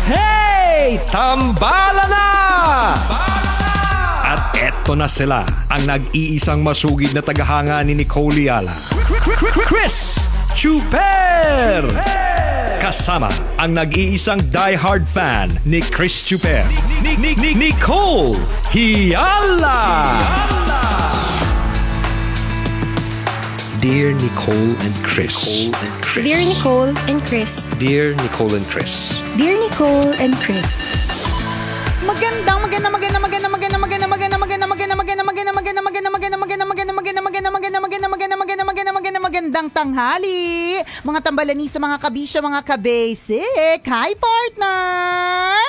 Hey! Tambala na! At eto na sila, ang nag-iisang masugid na tagahanga ni Nicole Yala. Chris Chuper! Kasama ang nag-iisang die-hard fan ni Chris Chuper, Nicole Yala! Dear Nicole and Chris. Dear Nicole and Chris. Dear Nicole and Chris. Dear Nicole and Chris. Magandang tanghali, mga tambalani sa mga kabisyo, mga kabasic. Hi, partner!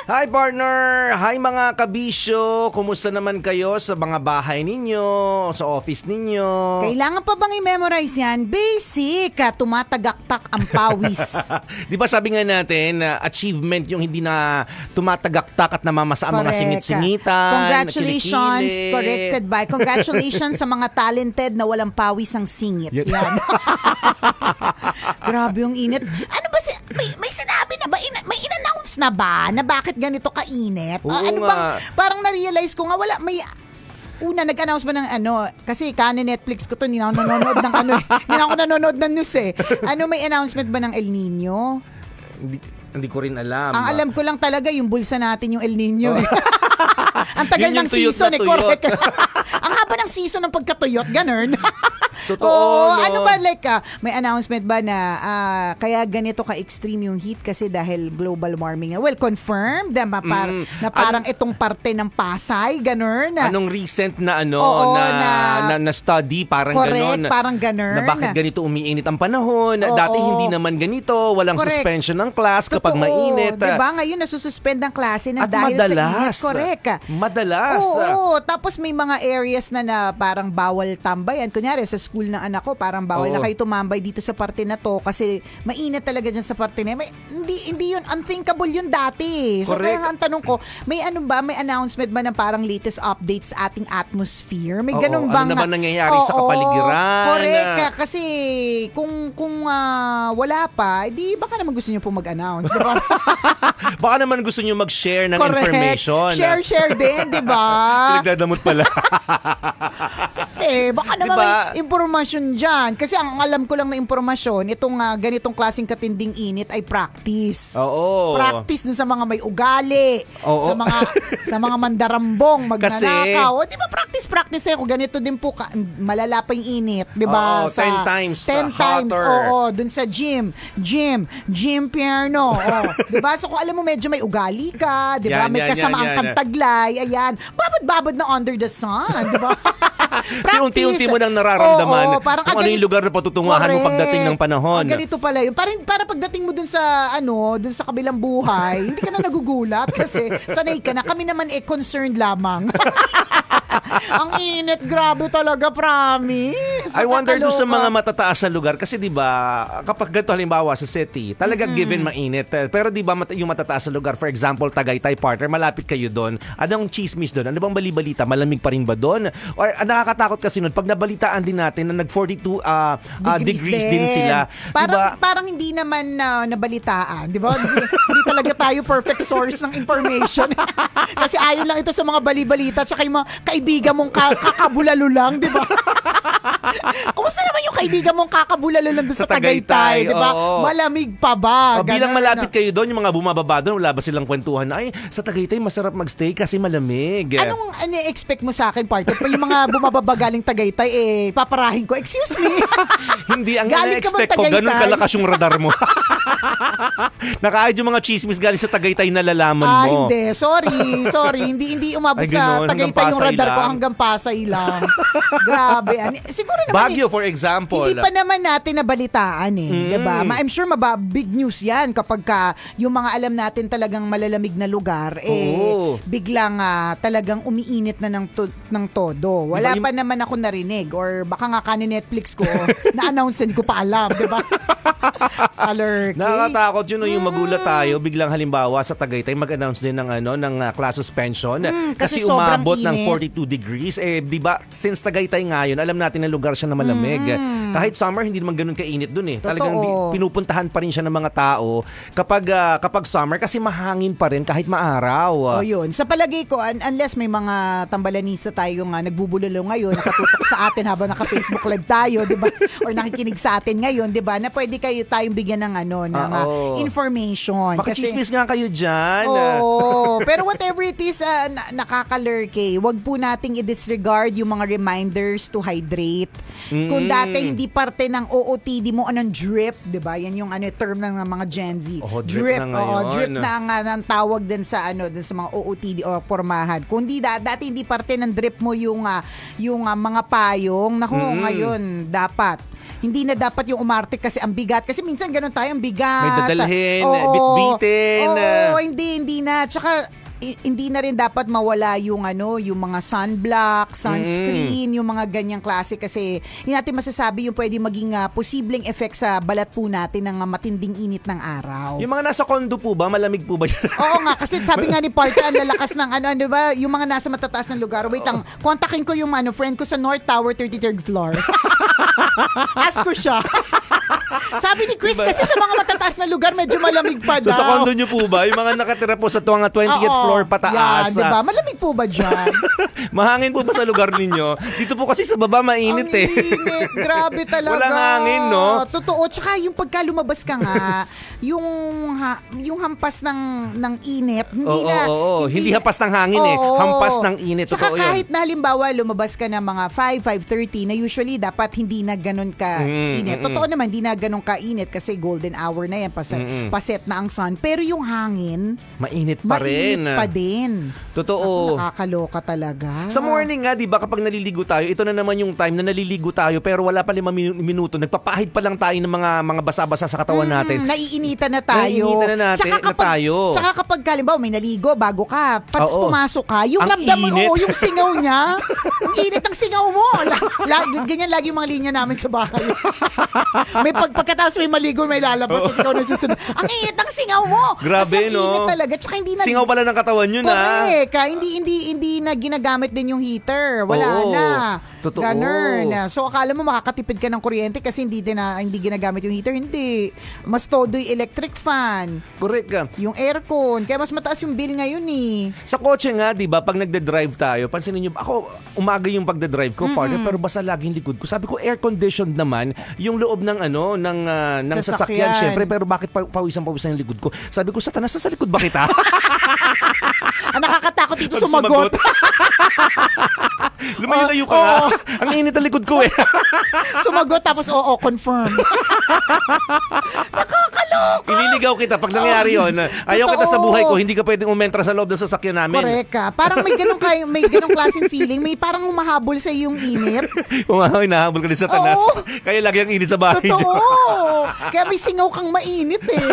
Hi, partner! Hi, mga kabisyo! Kumusta naman kayo sa mga bahay ninyo, sa office ninyo? Kailangan pa bang i-memorize yan? Basic, tumatagaktak ang pawis. Di ba sabi nga natin, achievement yung hindi na tumatagaktak at namamasa ang mga singit-singitan. Congratulations, kilikili. corrected by. Congratulations sa mga talented na walang pawis ang singit. Yan. Grabe yung init. Ano ba, may sinabi na ba, may in-announce na ba na bakit ganito kainit? Oo Ano nga. bang, parang na-realize ko nga, wala, may... Una, nag-announce ba ng kasi kanin Netflix ko to, hindi na ako nanonood ng hindi na ako nanonood ng news eh. May announcement ba ng El Nino? Hindi ko rin alam. Ang alam ko lang talaga, yung bulsa natin yung El Nino eh. Ang tagal Yun ng yung tuyot season na eh, tuyot. correct. Ang haba ng season ng pagkatuyot, ganun. Totoo, no? Ano ba, like, may announcement ba na kaya ganito ka-extreme yung heat kasi dahil global warming? Well, confirmed na parang itong parte ng Pasay, ganun. Anong recent na na study, parang correct, ganon. parang ganun. Na bakit ganito umiinit ang panahon. Dati hindi naman ganito, walang correct. Suspension ng class kapag mainit. Diba? Ngayon nasususpend ang klase na at dahil madalas, sa init. Correct. Madalas. Oo. Tapos may mga areas na parang bawal tambayan. Kunyari, sa school ng anak ko, parang bawal na kayo tumambay dito sa parte na to kasi mainit talaga dyan sa parte na hindi yun, unthinkable yun dati. So correct. kaya nga ang tanong ko, may announcement ba ng parang latest updates sa ating atmosphere? May ganun bang... Ano naman nangyayari sa kapaligiran? Correct. Kasi kung wala pa, di baka naman gusto nyo po mag-announce. Diba? Baka naman gusto nyo mag-share ng information. Share din, di ba? Pinagdadamot pala. Baka naman diba? may impormasyon dyan. Kasi ang alam ko lang na impormasyon, itong ganitong klaseng katinding init ay practice. Oo. Practice dun sa mga may ugali. Oo. Sa mga mandarambong, magnanakaw. Kasi, di ba practice eh. Kung ganito din po, malala pa yung init. Di ba? Oo, 10 times. 10 times. Hotter. Oo. Dun sa gym Pierno. Di ba? So kung alam mo medyo may ugali ka, di ba? May kasamaang kataglay. Ayan. Babad-babad na under the sun. Di ba? Kasi unti-unti mo nang nararamdaman kung ano yung lugar na patutunguhan mo pagdating ng panahon. Ganito pala yun. Para pagdating mo dun sa kabilang buhay, hindi ka na nagugulat kasi sanay ka na. Kami naman concerned lamang. Ang init, grabe talaga, promise. I wonder doon sa mga matataas na lugar kasi 'di ba, kapag ganito halimbawa sa city, talagang given mainit. Pero 'di ba yung matataas na lugar, for example, Tagaytay, partner, malapit kayo doon. Anong chismis doon? Ano bang bali-balita? Malamig pa rin ba doon? Or nakakatakot kasi noon pag nabalitaan din natin na nag 42 degrees din sila. Parang hindi naman nabalitaan, 'di ba? Hindi talaga tayo perfect source ng information. Kasi ayon lang ito sa mga bali-balita tsaka yung mga kaibigan mong kakabulalo lang, di ba? Kumusta naman yung kaibigan mong kakabulalo lang doon sa Tagaytay, di ba? Malamig pa ba? Bilang malapit kayo doon, yung mga bumababa doon, wala ba silang kwentuhan na, ay, sa Tagaytay masarap magstay kasi malamig. Anong expect mo sa akin, partner? Pa yung mga bumababa galing Tagaytay, paparahin ko, excuse me. Hindi, ang na-expect ko, ganun kalakas yung radar mo. Nakaayod yung mga chismis galing sa Tagaytay na lalaman mo. Hindi. Sorry. Hindi umabot sa Tagaytay yung radar ko hanggang Pasay lang. Grabe. Siguro naman Baguio, for example. Hindi pa naman natin nabalitaan diba? I'm sure big news yan kapag yung mga alam natin talagang malalamig na lugar, biglang talagang umiinit na ng todo. Wala pa naman ako narinig or baka nga kanin Netflix ko, na-announce hindi ko pa alam, diba? Alert. Nakakatakot yun yung magulat tayo, biglang halimbawa sa Tagaytay mag-announce din ng class suspension kasi umabot ng 42 degrees. Di ba, since Tagaytay nga ngayon, alam natin na lugar siya na malamig. Kahit summer, hindi naman ganun kainit dun eh. Totoo. Talagang pinupuntahan pa rin siya ng mga tao kapag summer kasi mahangin pa rin kahit maaraw. O yun. Sa palagay ko, unless may mga tambalanisa tayo nga nagbubulalo ngayon, nakatutok sa atin habang naka-Facebook Live tayo, di ba? Or nakikinig sa atin ngayon, di ba? Na pwede tayong bigyan ng information. Makichismis nga kayo dyan. Oo. Pero whatever it is, nakakalurke. Wag po nating i-disregard yung mga reminders to hydrate. Kung dati hindi parte ng OOTD mo, anong drip, di ba? Yan yung term ng mga Gen Z. Drip na ngayon. Drip na ang tawag din sa din sa mga OOTD o pormahan. Kung dati hindi parte ng drip mo yung mga payong, ngayon dapat hindi na dapat yung umarte kasi ang bigat. Kasi minsan ganun tayo, ang bigat. May dadalhin, bit-bitin. Oo, hindi na. Tsaka, hindi na rin dapat mawala yung mga sunblock, sunscreen, yung mga ganyang klase kasi hindi natin masasabi yung pwede maging posibleng effect sa balat po natin ng matinding init ng araw. Yung mga nasa condo po ba, malamig po ba dyan? Oo nga, kasi sabi nga ni Party, ang lalakas ng di ba, yung mga nasa matataas ng lugar. Wait lang, kontakin ko yung friend ko sa North Tower, 33rd floor. Ask ko siya. Sabi ni Chris, kasi sa mga matataas na lugar, medyo malamig pa daw. So sa condo nyo po ba, yung mga nakatira po sa 20th floor pataas? Yan, diba? Malamig po ba dyan? Mahangin po ba sa lugar ninyo? Dito po kasi sa baba mainit Ang init, grabe talaga. Walang hangin, no? Totoo, tsaka yung pagka lumabas ka nga, yung hampas ng init, hindi hampas ng hangin hampas ng init. Tsaka totoo kahit yun. na halimbawa lumabas ka na mga 5:30 na usually dapat hindi na ganun ka init. Totoo naman, hindi na ganun ka init kasi golden hour na yan, paset na ang sun. Pero yung hangin, mainit pa rin. Mainit pa din. Totoo. Nakakaloka talaga. Sa morning nga, di ba, kapag naliligo tayo, ito na naman yung time na naliligo tayo pero wala pa 5 minuto. Nagpapahid pa lang tayo ng mga basa-basa sa katawan natin. Naiinitan na tayo. Naiinitan na tayo. Tsaka kapag halimbawa may naligo bago ka, pats pumasok ka, yung ramdam mo, yung singaw niya, ang init ng singaw mo. Ganyan lagi yung mga linya namin sa bahay. May pagkatapos may maligo, may lalabas sa singaw na susunod. Ang init ng singaw mo. Grabe, kasi ang init talaga. Tsaka hindi na... Singaw pala ng katawan yun, correct. Hindi na ginagamit din yung heater. Wala na. Totoo. Ganun. So, akala mo makakatipid ka ng kuryente kasi hindi ginagamit yung heater. Hindi. Mas todo yung electric fan. Correct ka. Yung aircon. Kaya mas mataas yung bill ngayon eh. Sa kotse nga, di ba, pag nagde-drive tayo, pansinin nyo, ako, umaga yung pagde-drive ko, partner, pero basta laging likod ko. Sabi ko, air-conditioned naman yung loob ng sasakyan, syempre, pero bakit pawisan-pawisan yung likod ko? Sabi ko, Satanas, sa likod ba kita? Ang nakakatakot dito sumagot. Lumayo-layo ka nga. Ang init ang likod ko eh. Sumagot tapos confirm. Nakakaloka. Ililigaw kita pag nangyari yun. Ayaw kita sa buhay ko, hindi ka pwedeng umentra sa loob ng sasakyan namin. Correct ka. Parang may ganong klaseng feeling. May parang humahabol sa yung init. Hinahabol ka din sa tanas. Kaya lagi ang init sa bahay. Totoo. Kaya may singaw kang mainit eh.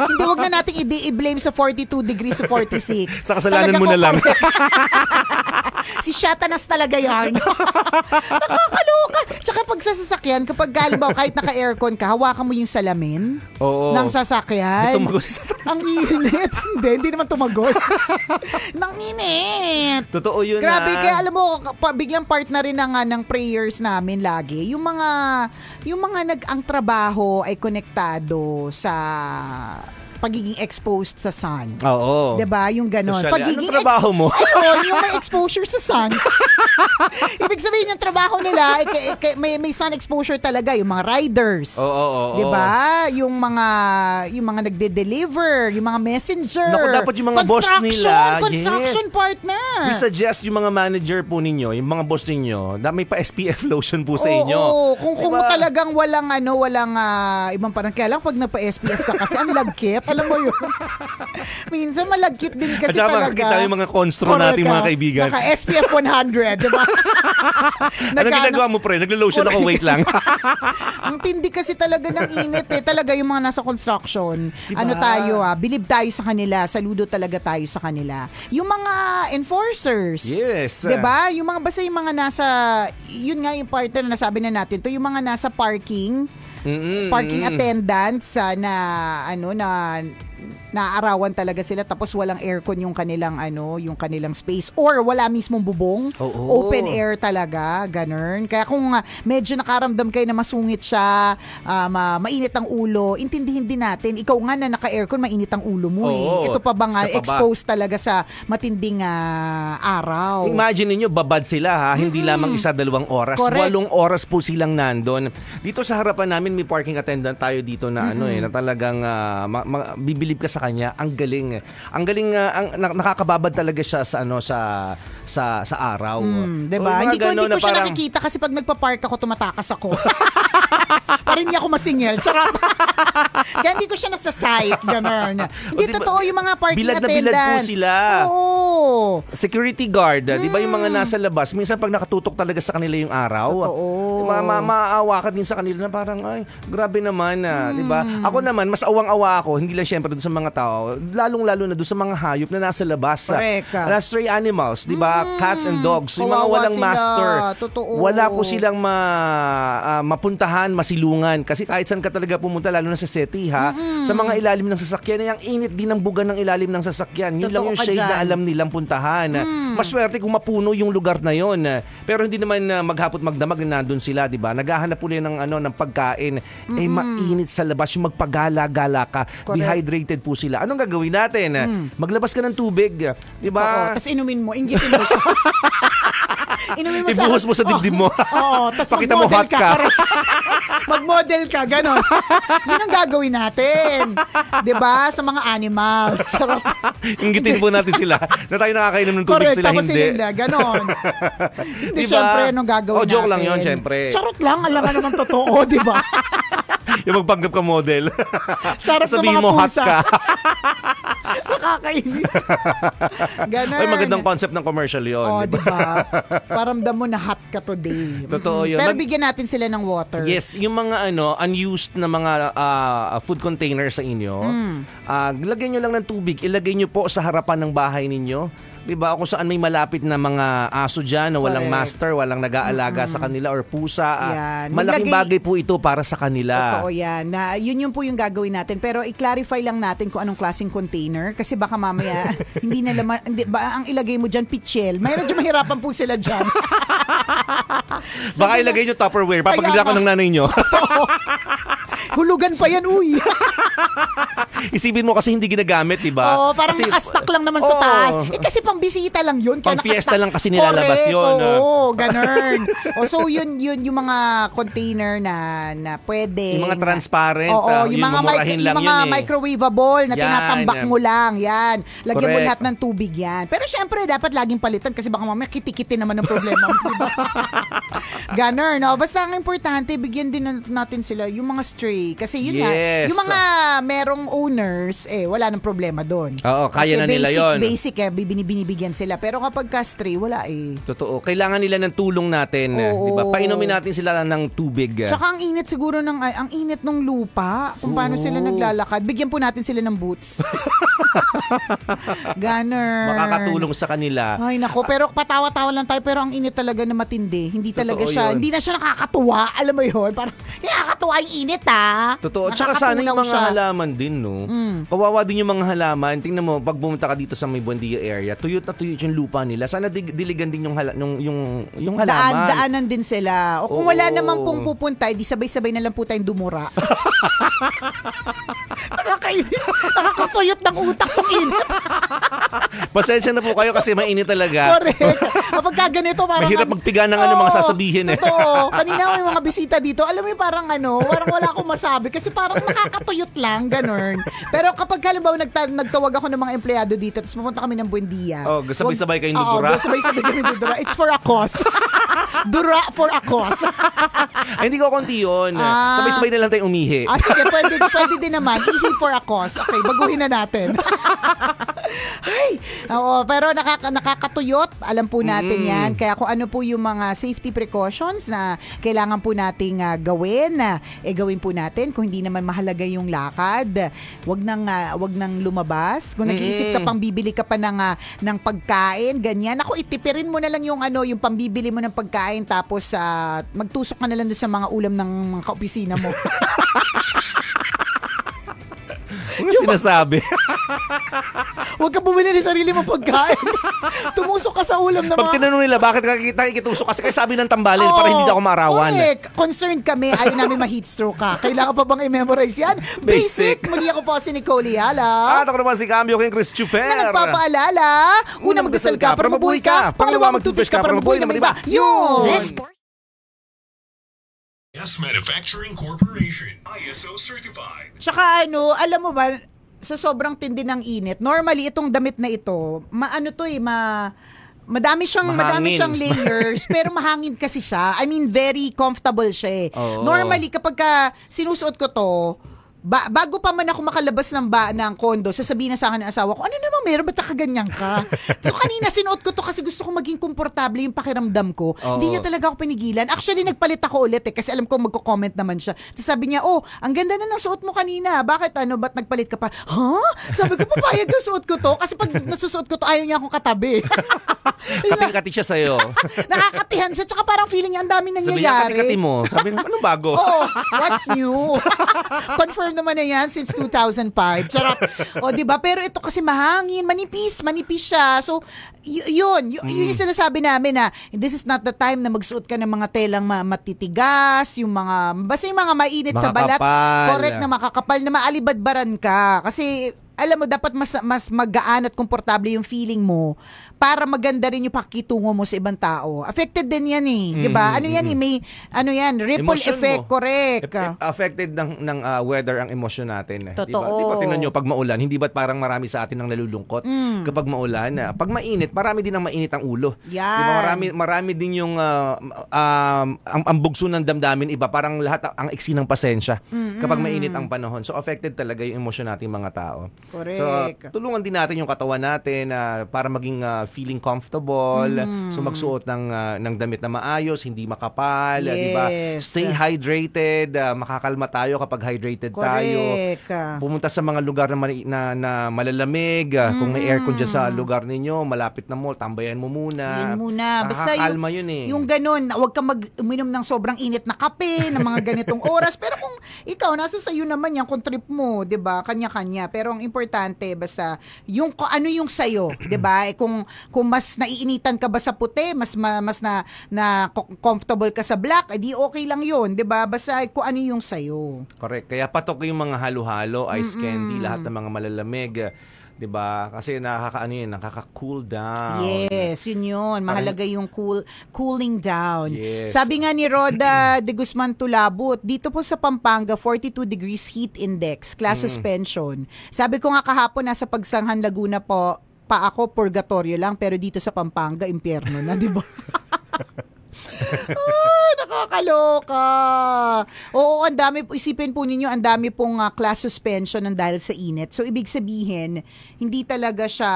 Hindi, wag na nating i-blame sa 42 degrees to 46. Sa kasalanan mo na lang. Si Satanas talaga yan. Nakakaloka. Tsaka pag sa sasakyan, kapag halimbawa kahit naka-aircon ka, hawakan mo yung salamin ng sasakyan. Tumagos si Satanas. Ang init. Hindi naman tumagos. Nang init. Totoo yun. Grabe, kaya alam mo, biglang part na rin ng prayers namin lagi. Yung mga ang trabaho ay konektado sa pagiging exposed sa sun. Oo. 'Di ba? Yung ganon. Pagiging anong trabaho mo? Ayun, yung may exposure sa sun. Ibig sabihin yung trabaho nila, may sun exposure talaga. Yung mga riders. Oo. 'Di ba? Yung mga nagde-deliver, yung mga messenger. Naku, dapat yung mga boss nila. Construction partner. We suggest yung mga manager po ninyo, yung mga boss ninyo, na may pa SPF lotion po sa inyo. Oo. Kung talagang walang ibang parang kaya lang pag napa-SPF ka kasi ang lagkit. Alam mo yun. Minsan malagkit din kasi talaga. At saka makakita yung mga constro natin mga kaibigan. Naka-SPF 100, diba? Anong ginagawa mo, pre? Naglo-lotion ako, wait lang. Ang tindi kasi talaga ng init eh. Talaga yung mga nasa construction. Diba? Believe tayo sa kanila. Saludo talaga tayo sa kanila. Yung mga enforcers. Yes. Diba? Yung mga basta yung mga nasa, yun nga yung partner na nasabi na natin to, yung mga nasa parking attendants na naaarawan talaga sila tapos walang aircon yung kanilang yung kanilang space or wala mismong bubong. Open air talaga, ganun. Kaya kung medyo nakaramdam kayo na masungit siya, mainit ang ulo, intindihin din natin. Ikaw nga na naka-aircon, mainit ang ulo mo eh. Ito pa ba nga exposed talaga sa matinding araw. Imagine niyo babad sila ha, hindi lamang 1-2 oras. Correct. 8 oras po silang nandun. Dito sa harapan namin may parking attendant tayo dito na na talagang bibilib ka sa kanya. Ang galing. Ang galing nakakababad talaga siya sa araw. Diba? O, Hindi ko siya parang, nakikita kasi pag nagpa-park ako, tumatakas ako. Para hindi ako masingil. Sarap. Kaya hindi ko siya nasa-site. Ganun. Hindi diba, totoo yung mga parking bilad na attendant. bilad po sila. Oo. Security guard, di ba yung mga nasa labas, minsan pag nakatutok talaga sa kanila yung araw, maaawa ka din sa kanila na parang, ay, grabe naman di ba? Ako naman, mas awang-awa ako, hindi lang syempre doon sa mga tao, lalong-lalo na doon sa mga hayop na nasa labas. Na stray animals, di ba? Cats and dogs, yung mga Kawawa walang sila. master. Totoo. Wala po silang mapuntahan, masilungan. Kasi kahit saan ka talaga pumunta, lalo na sa SETI sa mga ilalim ng sasakyan, yung init din ng buga ng ilalim ng sasakyan. Yun lang yung shade na alam nilang puntahan. Maswerte kung mapuno yung lugar na yon. Pero hindi naman maghapot magdamag na nandun sila, di ba? Naghahanap po ng pagkain. Mainit sa labas, yung magpagala-gala ka. Correct. Dehydrated po sila. Anong gagawin natin? Maglabas ka ng tubig, di ba? Tapos inumin mo, inggitin mo siya. Inumin mo ibuhos mo sa dibdib mo. Tapos pakita mo hot ka. Mag-model ka, gano'n. Yun ang gagawin natin. 'Di ba? Sa mga animals. Inggitin po natin sila na tayo nakakainom ng tubig. Correct, sila tapos hindi. Sila, gano'n. Hindi, diba? syempre, anong gagawin natin? Joke lang yun, syempre. Charot lang, alam ka naman totoo, di ba? Yung magpanggap ka model. Sarap ng sabihin mga mo hot pusa. ka. Nakakainis. Ganun. Ay, magandang concept ng commercial yun. Di ba? Paramdam mo na hot ka today. Totoo yun. Pero bigyan natin sila ng water. Yes, yung mga unused na mga food container sa inyo, lagyan nyo lang ng tubig, ilagay nyo po sa harapan ng bahay ninyo. Diba? Kung saan may malapit na mga aso dyan na walang master, walang nag-aalaga sa kanila or pusa. Malaking bagay po ito para sa kanila. Totoo yan. Yun po yung gagawin natin. Pero i-clarify lang natin kung anong klaseng container. Kasi baka mamaya, hindi na laman, ang ilagay mo dyan, pitchel. Medyo mahirapan po sila dyan. Baka ilagay nyo Tupperware. Papagila ko ng nanay nyo. Hulugan pa yan, uy. Isipin mo kasi hindi ginagamit, diba? Oo, parang nakastock lang naman sa taas. Kasi pang bisita lang yun. Pang fiesta lang kasi nilalabas yun. Oo, ganun. So yun yung mga container na pwede. Yung mga transparent. Yung mga microwavable na tinatambak mo lang. Yan. Lagyan mo lahat ng tubig yan. Pero syempre, dapat laging palitan kasi baka mamaya kiti-kiti naman ng problema mo. Diba? Ganun. No? Basta ang importante, bigyan din natin sila yung mga stray. Kasi yun nga, yung mga merong owners, wala nang problema doon. Oo, kaya na nila yun. Basic, binibigyan sila. Pero kapag stray, wala Totoo. Kailangan nila ng tulong natin. Diba? Painumin natin sila ng tubig. Tsaka ang init siguro ang init ng lupa. Kung paano sila naglalakad. Bigyan po natin sila ng boots. Ganun. Makakatulong sa kanila. Ay nako, pero patawa-tawa lang tayo. Pero ang init talaga na matindi. Hindi talaga siya, hindi na siya nakakatuwa. Alam mo yun? Parang nakakatuwa yung init Totoo. Tsaka sana yung mga halaman din, no? Kawawa din yung mga halaman. Tingnan mo, pag bumunta ka dito sa may Buendia area, tuyot na tuyot yung lupa nila. Sana diligan din yung halaman. Daanan din sila. O kung wala naman pong pupunta, di sabay-sabay na lang po tayong dumura. Nakakainis. Nakakatuyot ng utak ng init. Pasensya na po kayo kasi mainit talaga. Correct. Kapag ganito, parang mahirap magpiga ng mga sasabihin Totoo. Kanina may mga bisita dito. Alam mo parang parang wala akong masabi kasi parang nakakatuyot lang, ganun. Pero kapag halimbawa nagtawag ako ng mga empleyado dito tapos pumunta kami ng Buendia. Sabay-sabay kayong dudura. Sabay-sabay kami dudura. It's for a cause. Dura for a cause. Ay, hindi ko konti yun. Sabay-sabay na lang tayong umihi. Sige, pwede din naman. Ihi for a cause. Okay, baguhin na natin. Ay, pero nakakatuyot. Alam po natin yan. Kaya kung ano po yung mga safety precautions na kailangan po nating gawin, gawin po natin. Kung hindi naman mahalaga yung lakad, wag nang lumabas. Kung nag-iisip ka pang bibili ka pa ng pagkain, ganyan. Ako, itipirin mo na lang yung pambibili mo ng pagkain tapos magtusok ka na lang doon sa mga ulam ng mga kaopisina mo. Ano sinasabi? Huwag ka bumili ng sarili mong pagkain. Tumusok ka sa ulam ng Pag mga... tinanong nila, bakit nakikitusok? Kasi sabi ng tambalin, para hindi ako maarawan. Correct. Concerned kami, ayaw namin ma-heat stroke ka. Kailangan pa bang i-memorize yan? Basic. Muli ako po si Nicole Yala. At ako naman si Cambio King Chris Chuper. Na nagpapaalala, una magdasal ka para mabuhay ka, pangalawa mag-toothbrush ka para mabuhay naman iba. Yun! Yes Manufacturing Corporation, ISO certified. Tsaka alam mo ba, sa sobrang tindi ng init, normally itong damit na ito, madami siyang layers, pero mahangin kasi siya. I mean, very comfortable siya eh. Normally, kapag sinusuot ko to, bago pa man ako makalabas ng kondo, sasabihin na sa akin ng asawa ko, ano naman meron, ba't nakaganyan ka? So kanina sinuot ko to kasi gusto ko maging komportable yung pakiramdam ko. Hindi niya talaga ako pinigilan. Actually, nagpalit ako ulit kasi alam ko magko-comment naman siya. Tapos sabi niya, ang ganda na ng suot mo kanina. Bakit ba't nagpalit ka pa? Sabi ko, papayag na suot ko to kasi pag nasusuot ko to, ayaw niya akong katabi. Kating-kati siya sa'yo. Nakakatihan siya. Tsaka parang feeling niya ang dami nangyayari. Sabi niya, kati-kati mo. Sabi niya, ano bago? What's new? Confirm naman na yan since 2005. Charot. Diba? Pero ito kasi mahangin, manipis siya. So, yun yung sinasabi namin na this is not the time na magsuot ka ng mga telang matitigas, basta yung mga mainit sa balat. Correct, na makakapal, na maalibadbaran ka. Kasi, alam mo, dapat mas magaan at komportable yung feeling mo para maganda rin yung pakitungo mo sa ibang tao. Affected din yan eh. Diba? May ripple emotion effect. Mo. Correct. Affected ng weather ang emosyon natin. Totoo. Diba tingnan nyo, pag maulan, hindi ba't parang marami sa atin ang nalulungkot? Kapag maulan, pag mainit, marami din ang mainit ang ulo. Yan. Diba? Marami din yung ang bugso ng damdamin iba. Parang lahat ang iksi ng pasensya kapag mainit ang panahon. So affected talaga yung emosyon nating mga tao. Correct. So, tulungan din natin yung katawan natin para maging feeling comfortable. So, magsuot ng damit na maayos, hindi makapal, di ba? Stay hydrated, makakalma tayo kapag hydrated tayo. Pumunta sa mga lugar na malalamig, kung may aircon dyan sa lugar ninyo, malapit na mall, tambayan mo muna. Yun muna. Basta yun eh. Yung ganun, huwag ka uminom ng sobrang init na kape, ng mga ganitong oras. Pero kung ikaw, nasa sayo naman yan, kung trip mo, di ba? Kanya-kanya. Pero ang importante, basta yung ano yung sayo, 'di ba? Kung mas naiinitan ka ba sa puti, mas na comfortable ka sa black, di okay lang 'yun, 'di ba? Basta kung ano yung sayo. Correct. Kaya patok yung mga halo-halo, ice candy, lahat ng mga malalamig. 'Di ba? Kasi nakaka-cool down. Yes, yun. Mahalaga yung cooling down. Yes. Sabi nga ni Roda de Guzman Tulabut, dito po sa Pampanga, 42 degrees heat index, class suspension. Sabi ko nga kahapon nasa Pagsanghan, Laguna pa ako, purgatorio lang, pero dito sa Pampanga, impyerno na, 'di ba? Nakakaloka. Oo, ang dami, isipin po ninyo, ang dami pong class suspension ng dahil sa init. So, ibig sabihin, hindi talaga siya,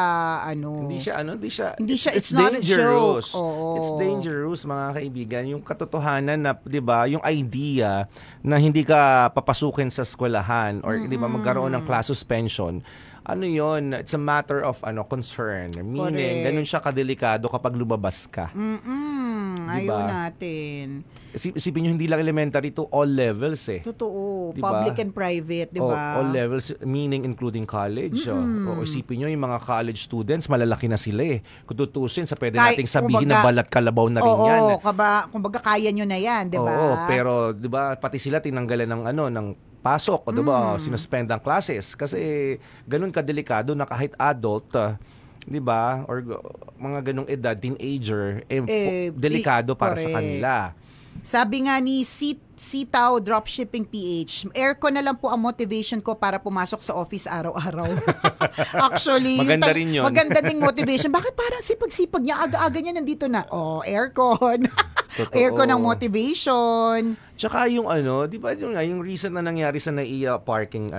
it's not dangerous. A joke. It's dangerous, mga kaibigan. Yung katotohanan na, di ba, yung idea na hindi ka papasukin sa eskwelahan or, di ba, magkaroon ng class suspension, yun, it's a matter of concern. Meaning, ganun siya kadelikado kapag lumabas ka. Ayaw natin. Isipin nyo, hindi lang elementary to all levels eh. Totoo. Diba? Public and private, di ba? All levels, meaning including college. O isipin nyo, yung mga college students, malalaki na sila eh. Kung tutusin, pwede nating sabihin na balat kalabaw na rin yan. Kumbaga kaya nyo na yan, di ba? Oo, pero di ba, pati sila tinanggalan ng pasok, di ba? Sinuspend ang classes. Kasi ganun kadelikado na kahit adult, di ba? Or mga ganung edad, teenager, delikado para sa kanila. Sabi nga ni Sitaw Dropshipping PH, aircon na lang po ang motivation ko para pumasok sa office araw-araw. Actually, maganda rin yun. Maganda ding motivation. Bakit parang sipag-sipag niya, aga-aga niya nandito na? Aircon. Aircon ang motivation. Tsaka yung di ba yung recent na nangyari sa NAIA parking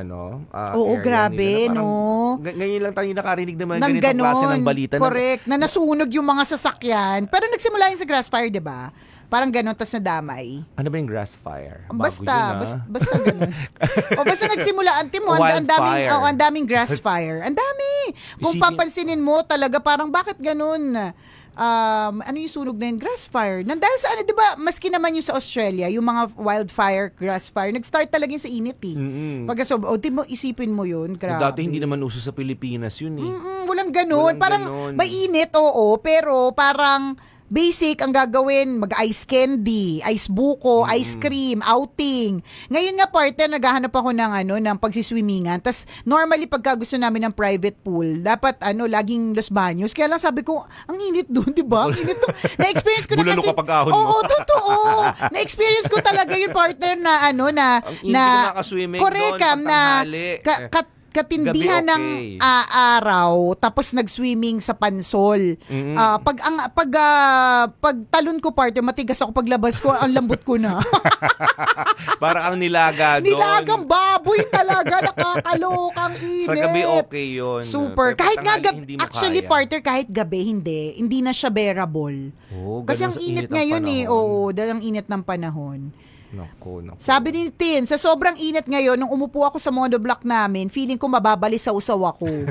oo, grabe, nila, no? Ngayon lang tayo nakarinig naman ganitong klase ng balita. Correct. Na nasunog yung mga sasakyan. Pero nagsimula yung sa Grassfire, di ba? Parang ganun, tas nadamay. Ano ba yung grass fire? Basta ganun. O basta nagsimula, ang daming grass fire. Ang dami. Kung papansinin mo talaga, parang bakit ganun? ano yung sunog na yun? Grass fire. Dahil sa ano, di ba, maski naman yung sa Australia, yung mga wildfire, grass fire, nag-start talaga yung sa init eh. Pagka di mo, isipin mo yun, grabe. Dati hindi naman uso sa Pilipinas yun eh. Walang ganun. Parang may init, oo, pero parang basic ang gagawin, mag-ice candy, ice buko, ice cream, outing. Ngayon nga partner, naghahanap ako ng pagsiswimmingan. Tas normally pagka gusto namin ng private pool, dapat laging Los Baños. Kaya lang sabi ko, ang init doon, 'di ba? Ang init to. Na-experience ko na kasi. Bulalo ka pag-ahon mo. Oo, totoo. Na-experience ko talaga yung partner na ang hindi ko makaswimming correct doon, na katindihan gabi, ng araw tapos nag-swimming sa pansol. Pag talon ko partner, matigas ako paglabas ko, ang lambot ko na. Para ang nilaga doon. Nilagang baboy talaga, nakakalokang init. Sa gabi okay yun. Super. Pero kahit nga tanghali, actually kaya. partner, kahit gabi hindi na siya bearable. Kasi ang init ngayon dahil ang init ng panahon. Naku. Sabi ni Tin, sa sobrang init ngayon, nung umupo ako sa monoblock namin, feeling ko mababalisaw-saw ako.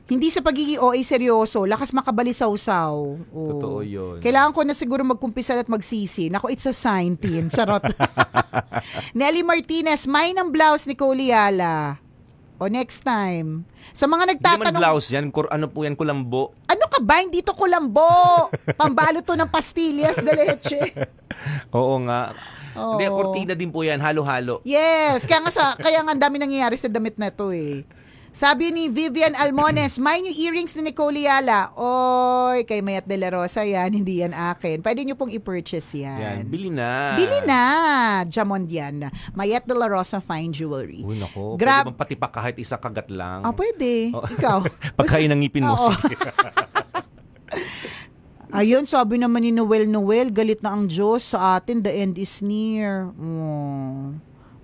Hindi sa pagiging OA seryoso, lakas makabalisaw-saw. Totoo yun. Kailangan ko na siguro magkumpisal at magsisi. Naku, it's a sign, Tin. Charot. Nelly Martinez, may ng blouse ni Coliala. O next time. Sa mga nagtatanong... Hindi man blouse yan. Ano po yan? Kulambo. Ano ka ba? Hindi to kulambo. Pambalo to ng pastillas de leche. Oo nga. Hindi, kortina din po yan. Halo-halo. Yes. Kaya nga ang dami nangyayari sa damit na to eh. Sabi ni Vivian Almones, may new earrings ni Nicole Yala. Oy, kay Mayat de la Rosa yan. Hindi yan akin. Pwede nyo pong i-purchase yan. Bili na. Bili na. Jamond yan. Mayat de la Rosa Fine Jewelry. Uy, nako. Pwede bang patipak kahit isa kagat lang? Pwede. Ikaw. Pagkain ng ngipin mo. Ayun, sabi naman ni Noel, galit na ang Diyos sa atin, the end is near.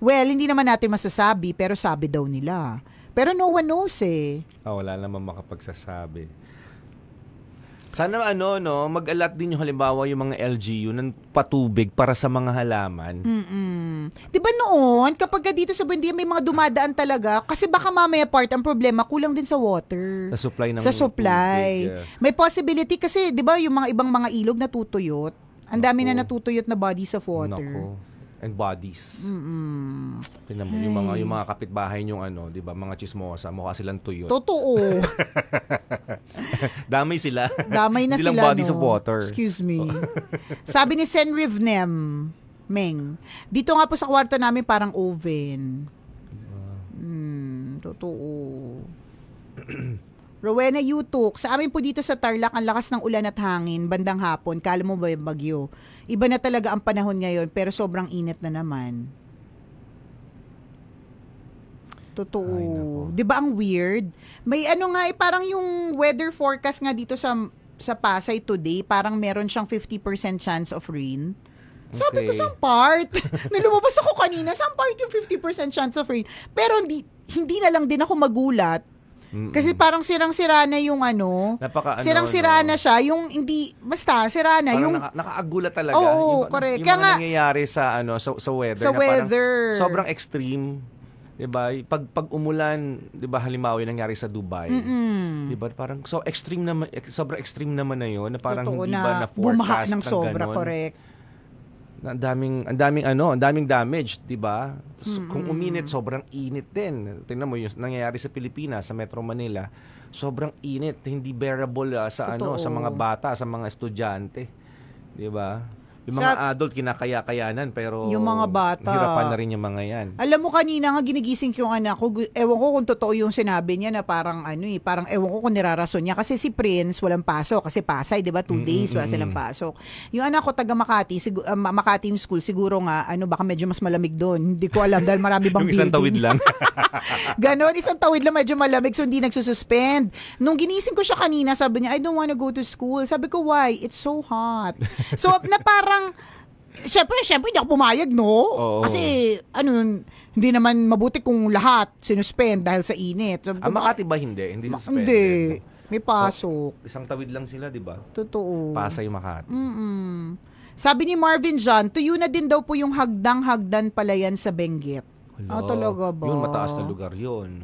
Well, hindi naman natin masasabi, pero sabi daw nila. Pero no one knows eh. Wala naman makapagsasabi. Sana mag-alat din yung halimbawa yung mga LGU ng patubig para sa mga halaman. Diba noon, kapag dito sa Buendia may mga dumadaan talaga, kasi baka mamaya ang problema, kulang din sa water. Sa supply ng supply. tubig, yeah. May possibility kasi, diba yung mga ibang mga ilog natutuyot, ang dami na natutuyot na bodies of water. Nako. And bodies. Tingnan mo, yung mga kapitbahay yung di ba, mga chismosa, mukha silang tuyot. Totoo. Damay sila. Damay na sila. Hindi bodies of water. Excuse me. Sabi ni Sen Rivnem, Meng, dito nga po sa kwarto namin parang oven. Totoo. Rowena Yutuk, sa amin po dito sa Tarlac, ang lakas ng ulan at hangin, bandang hapon, kala mo ba yung bagyo? Iba na talaga ang panahon ngayon, pero sobrang init na naman. Totoo. 'Di ba ang weird? May nga parang yung weather forecast nga dito sa Pasay today, parang meron siyang 50% chance of rain. Sabi ko, saan part? Nilumabas ako kanina, saan part yung 50% chance of rain? Pero hindi na lang din ako magulat. Kasi parang sirang-sira na yung sirang-sira na siya, yung hindi, basta, sira na. Parang yung nakaagulat talaga. Oo, correct. Yung mga nangyayari sa weather. Sa weather. Sobrang extreme. Diba? Pag umulan, diba, halimbawa yung nangyari sa Dubai. Diba? Parang sobrang extreme naman na yun. Na parang totoo hindi na ba na-forecast bumaha ng sobra, ganon. correct. Ang daming damage, 'di ba? Kung uminit, sobrang init din. Tingnan mo yung nangyayari sa Pilipinas, sa Metro Manila. Sobrang init, hindi bearable sa sa mga bata, sa mga estudyante. 'Di ba? Yung mga adult kinakaya-kayanan, pero yung mga bata, hirapan na rin yung mga yan. Alam mo, kanina nga ginigising ko yung anak ko, ewan ko kung totoo yung sinabi niya na parang parang ewan ko kung nirarason niya. Kasi si Prince, walang pasok. Kasi Pasay, di ba? 2 days, wala silang pasok. Yung anak ko, taga Makati, Makati yung school, siguro nga, baka medyo mas malamig doon. Hindi ko alam dahil marami bang yung isang tawid lang. Ganon, isang tawid lang, medyo malamig, so hindi nagsususpend. Nung ginising ko siya kanina, sabi niya, I don't wanna go to school. Sabi ko, why? It's so hot. So, na parang, Siyempre, hindi ako pumayag, no? Oo. Kasi, hindi naman mabuti kung lahat sinuspend dahil sa init. Makati ba hindi? Hindi suspended? Hindi. May pasok. Isang tawid lang sila, di ba? Totoo. Pasay, Makati. Sabi ni Marvin John, tuyo na din daw po yung hagdang-hagdan palayan sa Benguet. Talaga ba? Yun, mataas na lugar yun.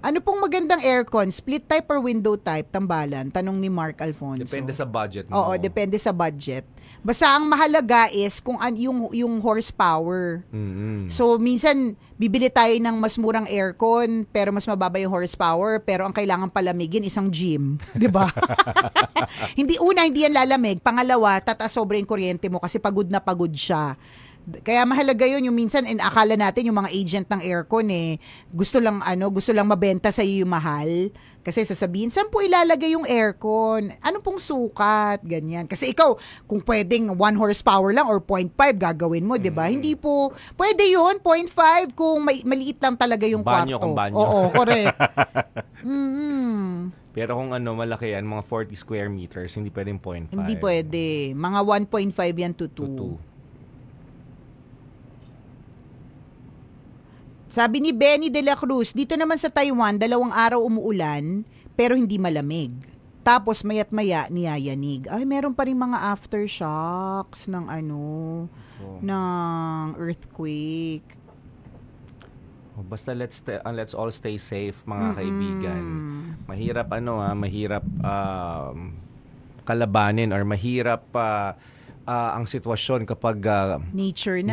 Ano pong magandang aircon? Split type or window type? Tambalan. Tanong ni Mark Alfonso. Depende sa budget mo. Oo, depende sa budget. Basta ang mahalaga is kung yung horsepower. So, minsan, bibili tayo ng mas murang aircon, pero mas mababa yung horsepower, pero ang kailangan palamigin, isang gym. Diba? Hindi yan lalamig. Pangalawa, tataas sobra yung kuryente mo kasi pagod na pagod siya. Kaya mahalaga yun, yung minsan akala natin yung mga agent ng aircon gusto lang mabenta sa iyo yung mahal. Kasi sasabihin, saan po ilalagay yung aircon? Ano pong sukat? Ganyan. Kasi ikaw, kung pwedeng 1 horsepower lang or 0.5 gagawin mo, 'di ba? Hindi po pwede yun, 0.5 kung maliit lang talaga yung banyo, kwarto. kung banyo. Oo, correct. Pero kung malaki yan, mga 40 square meters, hindi pwedeng 0.5. Hindi pwede. Mga 1.5 yan to 2. Sabi ni Benny de la Cruz, dito naman sa Taiwan, 2 araw umuulan, pero hindi malamig. Tapos mayat-maya niyayanig. Ay, meron pa rin mga aftershocks ng ng earthquake. Basta let's all stay safe, mga kaibigan. Mahirap mahirap kalabanin or mahirap ang sitwasyon kapag nature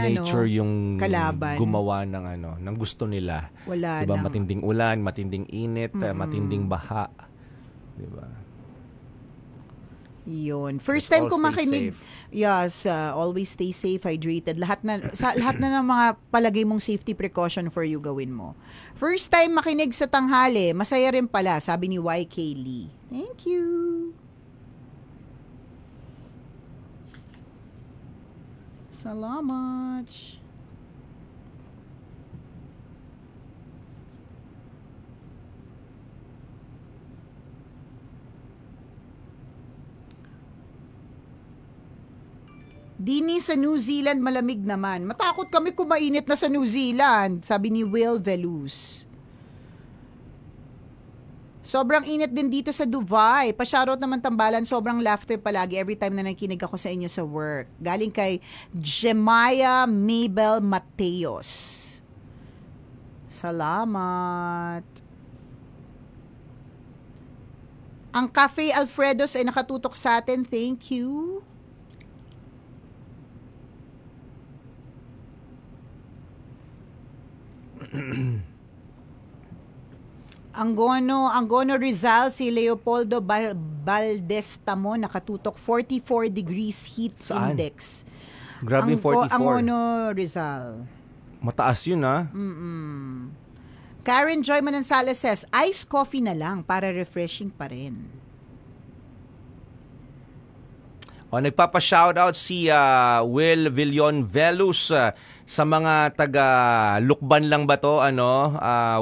yung kalaban, gumawa ng gusto nila. Wala diba? nang Matinding ulan, matinding init, matinding baha. Diba? Yun. First time ko makinig. Yes, always stay safe, hydrated. Lahat na ng mga palagay mong safety precaution for you gawin mo. First time makinig sa tanghali, masaya rin pala, sabi ni YK Lee. Thank you. Salamat. Dini sa New Zealand malamig naman. Matakot kami kung mainit na sa New Zealand, sabi ni Will Veluz. Sobrang init din dito sa Dubai. Pa-shoutout naman Tambalan, sobrang laughter palagi every time na nakikinig ako sa inyo sa work. Galing kay Jemaya Mabel Mateos. Salamat. Ang Cafe Alfredo's ay nakatutok sa atin. Thank you. Angono Rizal, si Leopoldo Baldestamo, nakatutok 44 degrees heat Saan? index. Grabe, 44. Angono Rizal. Mataas yun, ha? Karen Joy Manansala says, iced coffee na lang para refreshing pa rin. Nagpapa-shoutout si Will Villon Velus sa mga taga Lukban lang ba to?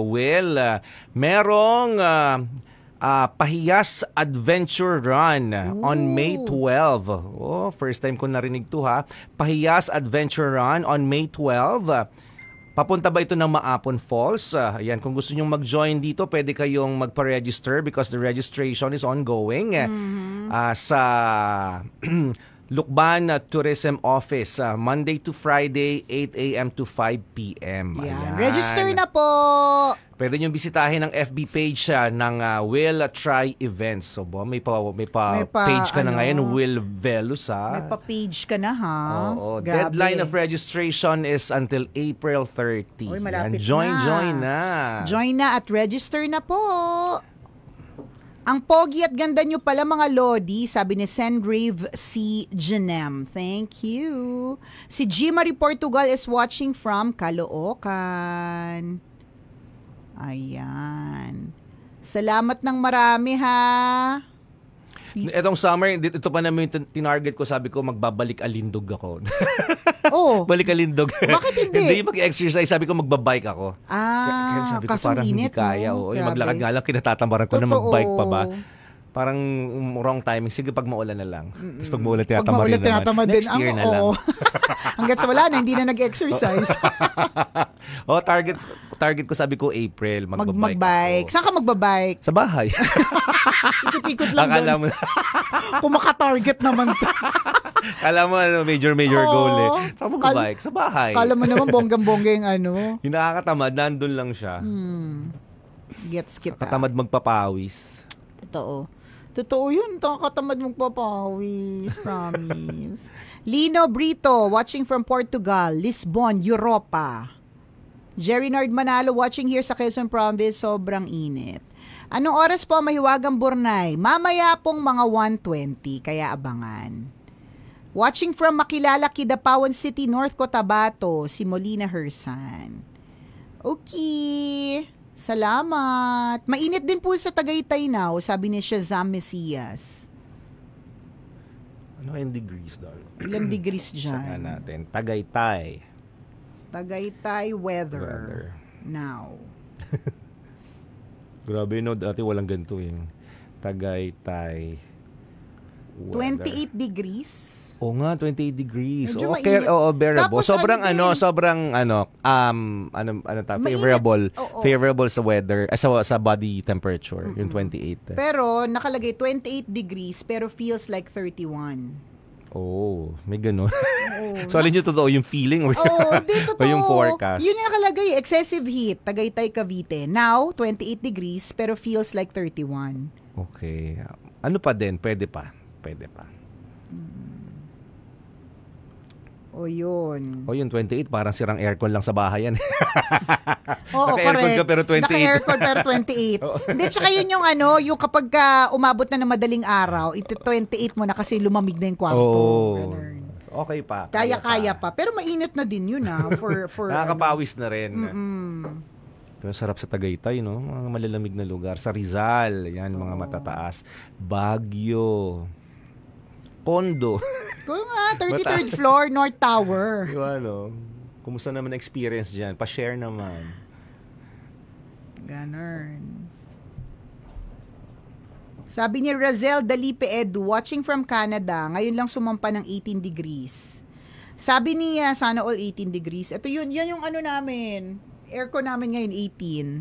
Will, merong Pahiyas Adventure Run on May 12. First time ko narinig to, ha. Pahiyas Adventure Run on May 12. Papunta ba ito ng Maapon Falls? Ayan, kung gusto nyong mag-join dito, pwede kayong magpa-register because the registration is ongoing sa Lukban Tourism Office, Monday to Friday, 8 a.m. to 5 p.m. Ayan. Register na po! Pwede nyo bisitahin ang FB page ng Will Try Events. So, may page ka na ngayon, Will Velus, ha? May pa-page ka na, ha? Oo. Grabe. Deadline of registration is until April 30. Uy, malapit Join na. Join na at register na po. Ang pogi at ganda nyo pala mga Lodi, sabi ni Senrave C. Genem. Thank you. Si G. Marie Portugal is watching from Caloocan. Ayan. Salamat ng marami, ha. Etong summer, ito pa naman yung tinarget ko, sabi ko, magbabalik alindog ako. Oh. Balik alindog. Bakit hindi? Hindi mag-exercise, sabi ko magbabike ako. Kaya sabi ko parang init, hindi kaya. no? Yung maglakad nga lang, kinatatambaran ko na Totoo. magbike pa ba. Parang wrong timing. Sige, pag maulan na lang. Tapos pag maulan, tinatamarin naman. Next year na lang. Hanggat sa wala na, hindi na nag-exercise. Target ko, sabi ko, April. Magbike. Saan ka magbabike? Sa bahay. Ikot-ikot lang Akala doon. mo Kung maka-target naman to. Kala mo major goal eh. Saan magbabike? Sa bahay. Kala mo naman bonggang-bongga yung Yung nakakatamad, nandun lang siya. Gets kita. Katamad magpapawis. Totoo yun. Katamad magpapawis. Promise. Lino Brito, watching from Portugal, Lisbon, Europa. Jerry Nard Manalo, watching here sa Quezon Province, sobrang init. Anong oras po mahiwagang Bornay? Mamaya pong mga 1:20, kaya abangan. Watching from Makilala, Kidapawan City, North Cotabato, si Molina Hersan. Okay. Salamat. Mainit din po sa Tagaytay now, sabi ni Shazam Mesias. Ano yung degrees doon? Ilang degrees dyan? Saka natin. Tagaytay weather. Now. Grabe no, dati walang ganito yung Tagaytay weather. 28 degrees. Oo nga, 28 degrees. Medyo Okay, mainit. bearable. Tapos Sobrang favorable. Oo. Favorable sa weather, sa body temperature, yung 28. Pero nakalagay 28 degrees pero feels like 31. Oh, may ganun. So, alin yung totoo? Yung feeling? Di totoo. O yung forecast? Yun yung nakalagay, excessive heat, Tagaytay, Cavite. Now, 28 degrees, pero feels like 31. Okay. Ano pa din? Pwede pa. O yun. O yung 28, parang sirang aircon lang sa bahay yan. Oo, Naka-aircon ka pero 28. Naka-aircon pero 28. Hindi, tsaka yun yung yung kapag umabot na ng madaling araw, 28 mo na kasi lumamig na yung kwarto. Oo. Okay pa. Kaya pa. Pero mainit na din yun for nakakapawis na rin. Pero sarap sa Tagaytay, no? Mga malalamig na lugar. Sa Rizal, yan, mga matataas. Baguio. Pondo. Kung nga, 33rd floor, North Tower. Yung kumusta naman experience dyan? Pa-share naman. Ganun. Sabi ni Razel Dalipe Edu, watching from Canada, ngayon lang sumampa ng 18 degrees. Sabi niya, sana all 18 degrees. Ito yun, yan yung namin. Aircon namin ngayon,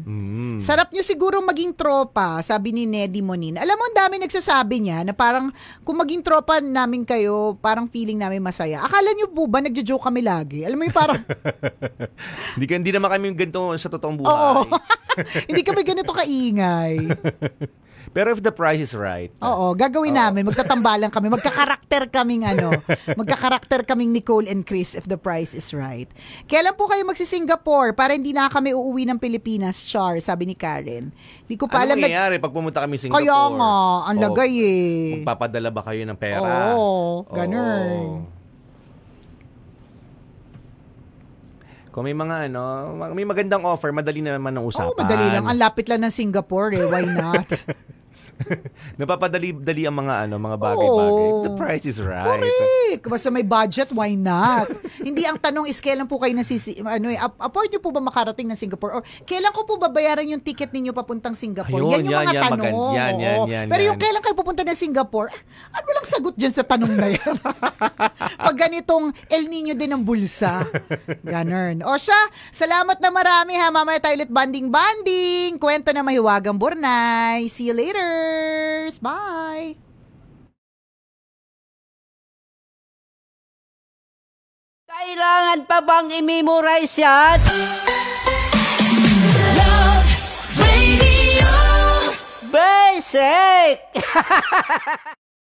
18. Sarap nyo siguro maging tropa, sabi ni Neddy Monin. Alam mo, ang dami nagsasabi niya na parang kung maging tropa namin kayo, parang feeling namin masaya. Akala nyo po ba nagjo-joke kami lagi? Alam mo yung parang... Hindi naman kami ganito sa totoong buhay. Oo. Hindi kami ganito kaingay. Pero if the price is right. Oo, gagawin namin. Magtatambalan kami. Magkakarakter kaming Nicole and Chris if the price is right. Kailan po kayo magsi-Singapore para hindi na kami uuwi ng Pilipinas, Char, sabi ni Karen. Hindi ko pa alam. Ano mangyayari pag pumunta kami Singapore? Kaya nga, ang lagay Magpapadala ba kayo ng pera? Oo, ganun. Kung may mga may magandang offer, madali na naman ang usapan. Madali lang. Ang lapit lang ng Singapore Why not? Napapadali ang mga bagay-bagay. The price is right. Correct. Basta may budget, why not? Hindi, ang tanong is kailan po kayo afford niyo po ba makarating ng Singapore? Or kailan ko po babayaran yung ticket ninyo papuntang Singapore? Ayun, yan yung mga tanong. Yan. Pero yung kailan kayo pupunta ng Singapore, ano lang sagot dyan sa tanong na yan? Pag ganitong El Nino din ang bulsa. Ganun. O siya, salamat na marami ha. Mamaya tayo ulit banding-banding. Kwento na mahiwagang Bornay. See you later. Bye! Kailangan pa bang i-memorize yan? Love Radio. Basic!